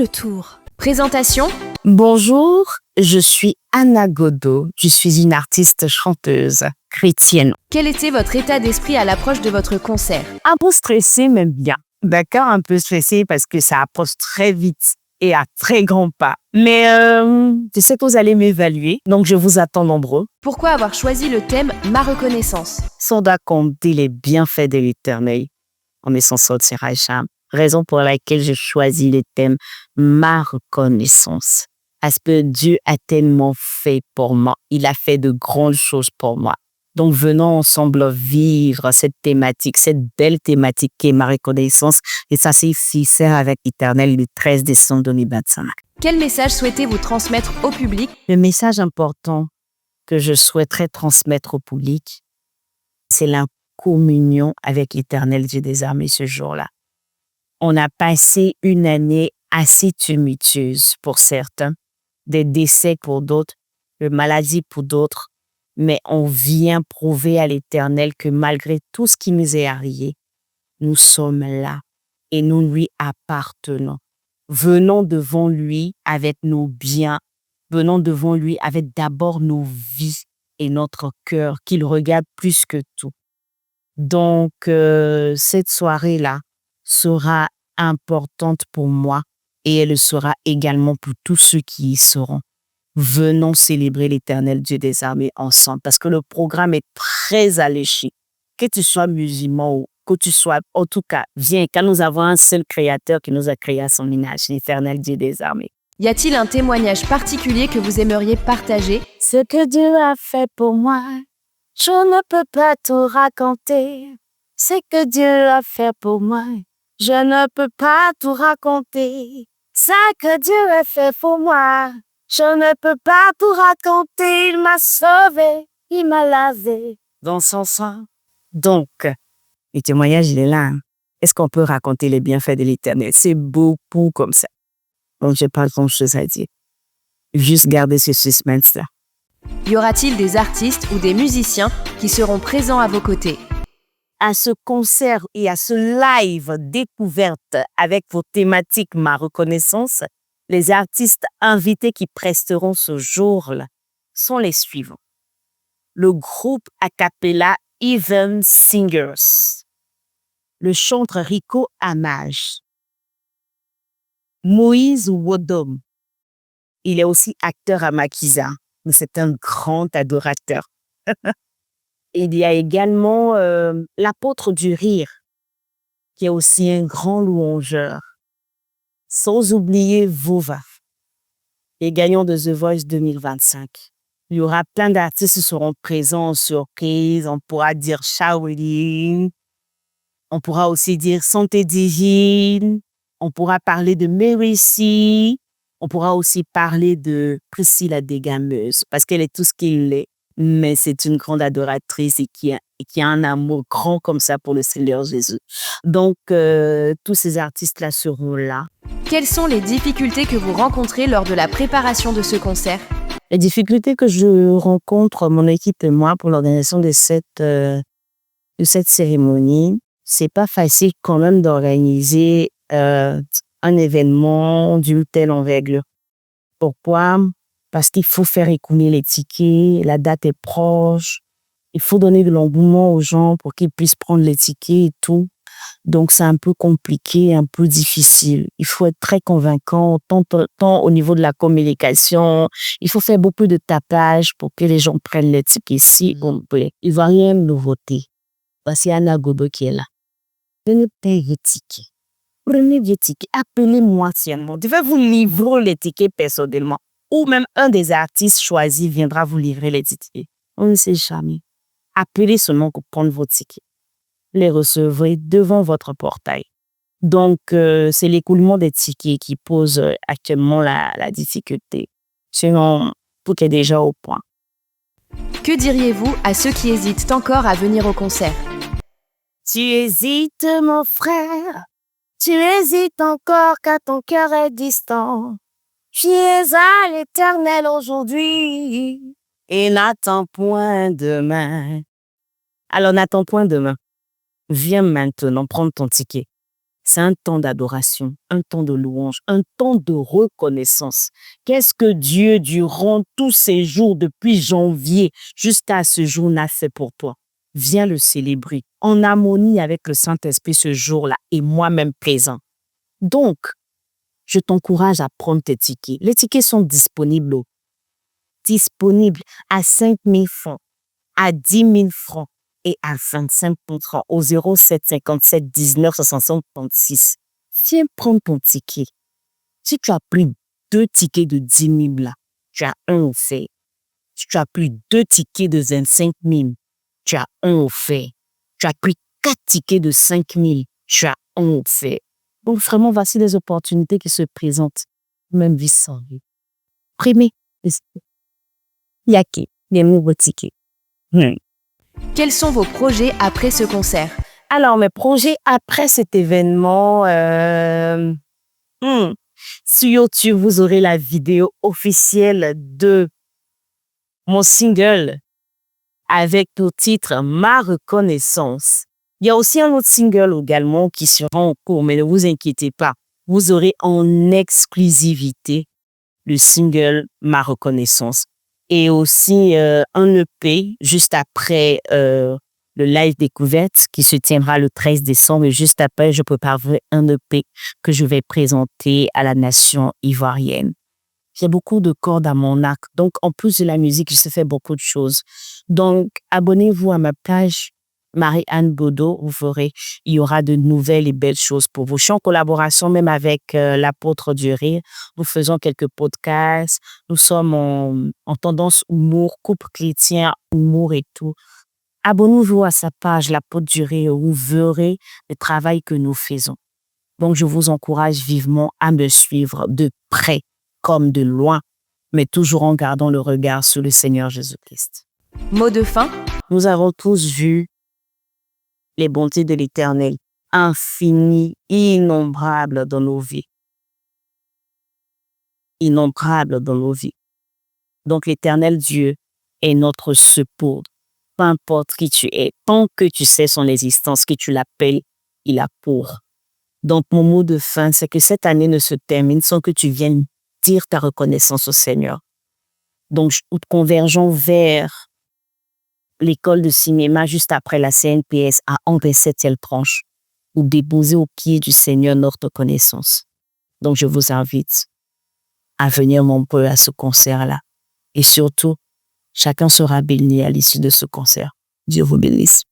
le tour. Présentation. Bonjour, je suis Anna Godot. Je suis une artiste chanteuse chrétienne. Quel était votre état d'esprit à l'approche de votre concert? Un peu stressée, mais bien. D'accord, un peu stressée parce que ça approche très vite et à très grands pas. Mais je sais que vous allez m'évaluer, donc je vous attends nombreux. Pourquoi avoir choisi le thème « Ma reconnaissance » Sans raconter les bienfaits de l'Éternel, on ne s'en sortira jamais. Raison pour laquelle j'ai choisi le thème « Ma reconnaissance ». Parce que Dieu a tellement fait pour moi. Il a fait de grandes choses pour moi. Donc, venons ensemble vivre cette thématique, cette belle thématique qui est ma reconnaissance. Et ça, c'est sincère avec l'Éternel le 13 décembre 2025. Quel message souhaitez-vous transmettre au public? Le message important que je souhaiterais transmettre au public, c'est la communion avec l'Éternel Dieu des armées ce jour-là. On a passé une année assez tumultueuse pour certains, des décès pour d'autres, de maladies pour d'autres, mais on vient prouver à l'Éternel que malgré tout ce qui nous est arrivé, nous sommes là et nous lui appartenons. Venons devant lui avec nos biens, venons devant lui avec d'abord nos vies et notre cœur qu'il regarde plus que tout. Donc, cette soirée-là sera importante pour moi et elle le sera également pour tous ceux qui y seront. Venons célébrer l'Éternel Dieu des armées ensemble parce que le programme est très alléché. Que tu sois musulman ou que tu sois, en tout cas, viens, car nous avons un seul créateur qui nous a créé à son image, l'Éternel Dieu des armées. Y a-t-il un témoignage particulier que vous aimeriez partager? Ce que Dieu a fait pour moi, je ne peux pas tout raconter. Ce que Dieu a fait pour moi, je ne peux pas tout raconter. Ce que Dieu a fait pour moi, je ne peux pas tout raconter. Il m'a sauvé, il m'a lavé dans son sang. Donc, le témoignage, il est là. Hein? Est-ce qu'on peut raconter les bienfaits de l'Éternel? C'est beaucoup comme ça. Donc, je n'ai pas grand-chose à dire. Juste garder ce suspense-là. Y aura-t-il des artistes ou des musiciens qui seront présents à vos côtés? À ce concert et à ce live découverte avec vos thématiques Ma reconnaissance, les artistes invités qui presteront ce jour-là sont les suivants. Le groupe a cappella Even Singers, le chanteur Rico Amage, Moïse Wodom. Il est aussi acteur à Maquisa, mais c'est un grand adorateur. Il y a également l'apôtre du rire, qui est aussi un grand louangeur. Sans oublier Vova, les gagnants de The Voice 2025. Il y aura plein d'artistes qui seront présents en surprise. On pourra dire Shaolin. On pourra aussi dire Santé Divine. On pourra parler de Mary C. On pourra aussi parler de Priscille la Dégameuse, parce qu'elle est tout ce qu'il est. Mais c'est une grande adoratrice et qui a un amour grand comme ça pour le Seigneur Jésus. Donc, tous ces artistes-là seront là. Quelles sont les difficultés que vous rencontrez lors de la préparation de ce concert? Les difficultés que je rencontre, mon équipe et moi, pour l'organisation de cette cérémonie, c'est pas facile quand même d'organiser un événement d'une telle envergure. Pourquoi? Parce qu'il faut faire écouler les tickets, la date est proche, il faut donner de l'engouement aux gens pour qu'ils puissent prendre les tickets et tout. Donc, c'est un peu compliqué, un peu difficile. Il faut être très convaincant, tant au niveau de la communication. Il faut faire beaucoup de tapage pour que les gens prennent les tickets si on peut. Il ne va rien de nouveauté. Voici Anna Godot qui est là. Venez payer vos tickets. Prenez vos tickets. Appelez-moi seulement. Je vais vous livrer les tickets personnellement. Ou même un des artistes choisis viendra vous livrer les tickets. On ne sait jamais. Appelez seulement pour prendre vos tickets. Les recevrez devant votre portail. Donc, c'est l'écoulement des tickets qui pose actuellement la difficulté. Sinon, tout est déjà au point. Que diriez-vous à ceux qui hésitent encore à venir au concert? Tu hésites, mon frère. Tu hésites encore car ton cœur est distant. Tu es à l'Éternel aujourd'hui et n'attends point demain. Alors, n'attends point demain. Viens maintenant prendre ton ticket. c'est un temps d'adoration, un temps de louange, un temps de reconnaissance. Qu'est-ce que Dieu, durant tous ces jours, depuis janvier jusqu'à ce jour, n'a fait pour toi? Viens le célébrer en harmonie avec le Saint-Esprit ce jour-là et moi-même présent. Donc, je t'encourage à prendre tes tickets. Les tickets sont disponibles à 5 000 francs, à 10 000 francs et à 25 000 francs au 07 57 19 65 36. Viens prendre ton ticket. Si tu as pris 2 tickets de 10 000 là, tu as un offert. Si tu as pris 2 tickets de 25 000, tu as un offert. Tu as pris 4 tickets de 5 000, tu as un offert. Donc vraiment, voici des opportunités qui se présentent. Même vie sans vie. Primez. Yaki, les nouveaux tickets. Quels sont vos projets après ce concert? Alors, mes projets après cet événement, sur YouTube, vous aurez la vidéo officielle de mon single avec le titre Ma reconnaissance. Il y a aussi un autre single également qui sera en cours, mais ne vous inquiétez pas. Vous aurez en exclusivité le single Ma reconnaissance. Et aussi un EP juste après le live découverte qui se tiendra le 13 décembre. Et juste après, je préparerai un EP que je vais présenter à la nation ivoirienne. J'ai beaucoup de cordes à mon arc. Donc, en plus de la musique, je sais faire beaucoup de choses. Donc, abonnez-vous à ma page Marie-Anne Bodo. Vous verrez, il y aura de nouvelles et belles choses pour vous. Je suis en collaboration même avec l'Apôtre du Rire. Nous faisons quelques podcasts. Nous sommes en tendance humour, couple chrétien, humour et tout. Abonnez-vous à sa page l'Apôtre du Rire. Vous verrez le travail que nous faisons. Donc, je vous encourage vivement à me suivre de près comme de loin, mais toujours en gardant le regard sur le Seigneur Jésus-Christ. Mot de fin? Nous avons tous vu les bontés de l'Éternel, infinies, innombrables dans nos vies. Innombrables dans nos vies. Donc l'Éternel Dieu est notre secours. Peu importe qui tu es, tant que tu sais son existence, que tu l'appelles, il a pour. Donc mon mot de fin, c'est que cette année ne se termine sans que tu viennes dire ta reconnaissance au Seigneur. Donc, convergeons vers l'école de cinéma juste après la CNPS à André 7e tranche ou déposer au pied du Seigneur notre reconnaissance. Donc, je vous invite à venir nombreux à ce concert-là. Et surtout, chacun sera béni à l'issue de ce concert. Dieu vous bénisse.